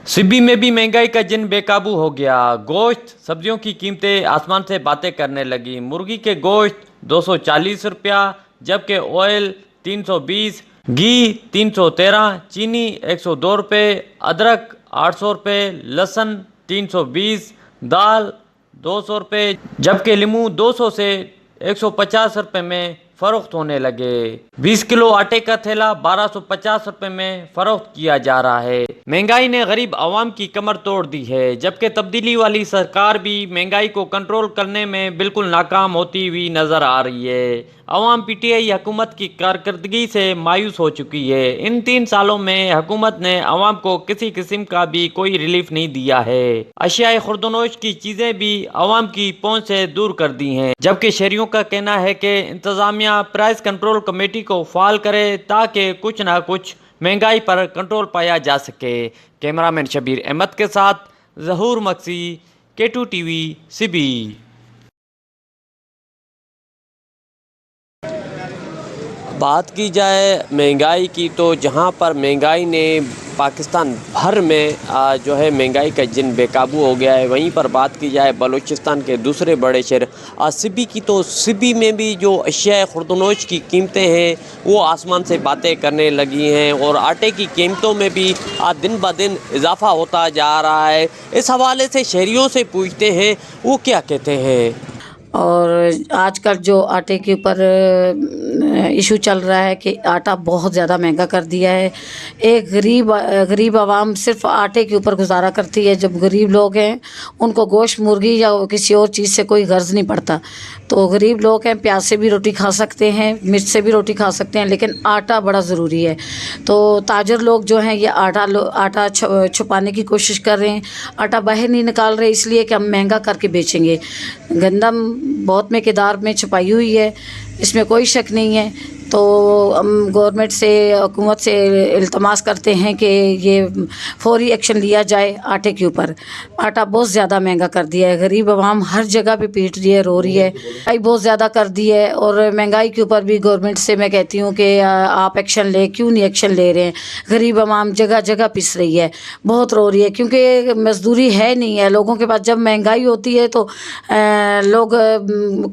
सिब्बी में भी महंगाई का जिन बेकाबू हो गया। गोश्त सब्जियों की कीमतें आसमान से बातें करने लगी। मुर्गी के गोश्त 240 रुपया, जबकि ऑयल 320, घी 313, चीनी 102 रुपये, अदरक 800 रुपये, लहसुन 320, दाल 200 रुपये, जबकि लीमू 200 से 150 रुपये में फरोख्त होने लगे। 20 किलो आटे का थैला 1250 रुपये में फरोख्त किया जा रहा है। महंगाई ने गरीब आवाम की कमर तोड़ दी है, जबकि तब्दीली वाली सरकार भी महंगाई को कंट्रोल करने में बिल्कुल नाकाम होती हुई नजर आ रही है। अवाम पीटीआई हुकूमत की कारकर्दगी से मायूस हो चुकी है। इन 3 सालों में हुकूमत ने अवाम को किसी किस्म का भी कोई रिलीफ नहीं दिया है। अशियाए खुर्दनोश की चीजें भी अवाम की पहुंच से दूर कर दी हैं, जबकि शहरियों का कहना है कि इंतजामिया प्राइस कंट्रोल कमेटी को फाल करे ताकि कुछ ना कुछ महंगाई पर कंट्रोल पाया जा सके। कैमरामैन शबीर अहमद के साथ ज़हूर मक्सी, K2 TV, सिबी। बात की जाए महंगाई की तो जहां पर महंगाई ने पाकिस्तान भर में जो है महंगाई का जिन बेकाबू हो गया है, वहीं पर बात की जाए बलूचिस्तान के दूसरे बड़े शहर सिबी की तो सिबी में भी जो अशिया खुर्दनोश की कीमतें हैं वो आसमान से बातें करने लगी हैं और आटे की कीमतों में भी दिन ब दिन इजाफा होता जा रहा है। इस हवाले से शहरियों से पूछते हैं वो क्या कहते हैं। और आजकल जो आटे के ऊपर इशू चल रहा है कि आटा बहुत ज़्यादा महंगा कर दिया है। एक गरीब आवाम सिर्फ आटे के ऊपर गुजारा करती है। जब गरीब लोग हैं उनको गोश्त, मुर्गी या किसी और चीज़ से कोई गर्ज नहीं पड़ता। तो गरीब लोग हैं, प्याज से भी रोटी खा सकते हैं, मिर्च से भी रोटी खा सकते हैं, लेकिन आटा बड़ा ज़रूरी है। तो ताजर लोग जो हैं ये आटा छुपाने की कोशिश कर रहे हैं। आटा बाहर नहीं निकाल रहे इसलिए कि हम महंगा करके बेचेंगे। गंदम बहुत मकदार में छुपाई हुई है, इसमें कोई शक नहीं है। तो हम गवर्नमेंट से, हुकूमत से इल्तमास करते हैं कि ये फौरी एक्शन लिया जाए आटे के ऊपर। आटा बहुत ज़्यादा महंगा कर दिया है, गरीब आवाम हर जगह पे पीट रही है, रो रही है। महंगाई बहुत ज़्यादा कर दी है और महंगाई के ऊपर भी गवर्नमेंट से मैं कहती हूँ कि आप एक्शन ले। क्यों नहीं एक्शन ले रहे हैं? गरीब आवाम जगह जगह पिस रही है, बहुत रो रही है, क्योंकि मजदूरी है नहीं है लोगों के पास। जब महंगाई होती है तो लोग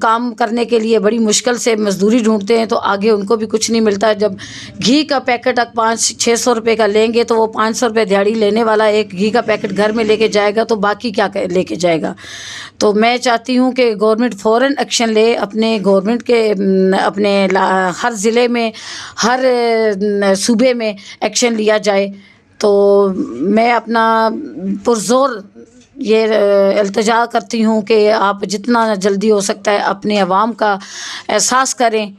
काम करने के लिए बड़ी मुश्किल से मजदूरी ढूंढते हैं, तो आगे उनको भी कुछ नहीं मिलता है। जब घी का पैकेट 500-600 रुपये का लेंगे तो वो 500 रुपये दिहाड़ी लेने वाला एक घी का पैकेट घर में लेके जाएगा तो बाकी क्या लेके जाएगा। तो मैं चाहती हूँ कि गवर्नमेंट फ़ौरन एक्शन ले। अपने गवर्नमेंट के अपने हर ज़िले में, हर सूबे में एक्शन लिया जाए। तो मैं अपना पुरज़ोर ये इल्तिजा करती हूँ कि आप जितना जल्दी हो सकता है अपने अवाम का एहसास करें।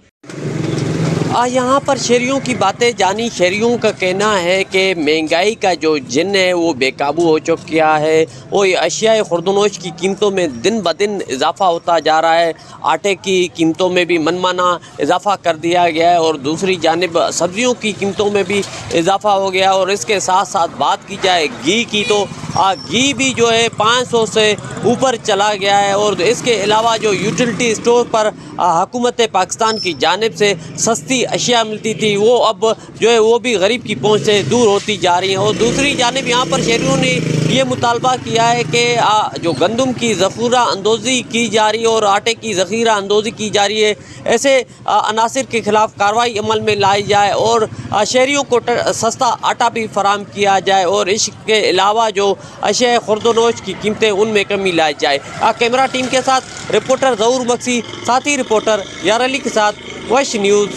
यहाँ पर शहरियों की बातें जानी। शहरियों का कहना है कि महंगाई का जो जिन है वो बेकाबू हो चुका है। वो अशिया खुर्दनोश की कीमतों में दिन ब दिन इजाफा होता जा रहा है। आटे की कीमतों में भी मनमाना इजाफा कर दिया गया है और दूसरी जानिब सब्जियों की कीमतों में भी इजाफा हो गया। और इसके साथ साथ बात की जाए घी की तो घी भी जो है 500 से ऊपर चला गया है। और इसके अलावा जो यूटिलिटी स्टोर पर हुकूमत पाकिस्तान की जानिब से सस्ती अशिया मिलती थी वो अब जो है वो भी गरीब की पहुंच से दूर होती जा रही हैं। और दूसरी जानिब यहाँ पर शहरियों ने ये मुतालबा किया है कि जो गंदम की ज़ख़ीरा अंदोज़ी की जा रही है और आटे की ज़ख़ीरा अंदोज़ी की जा रही है, ऐसे अनासिर के ख़िलाफ़ कार्रवाई अमल में लाई जाए और शहरियों को सस्ता आटा भी फराहम किया जाए और इसके अलावा जो अशिया खुर्दनोश की कीमतें उनमें कमी लाई जाए। कैमरा टीम के साथ रिपोर्टर ज़हूर मक्सी, साथी रिपोर्टर यार अली के साथ वश न्यूज़।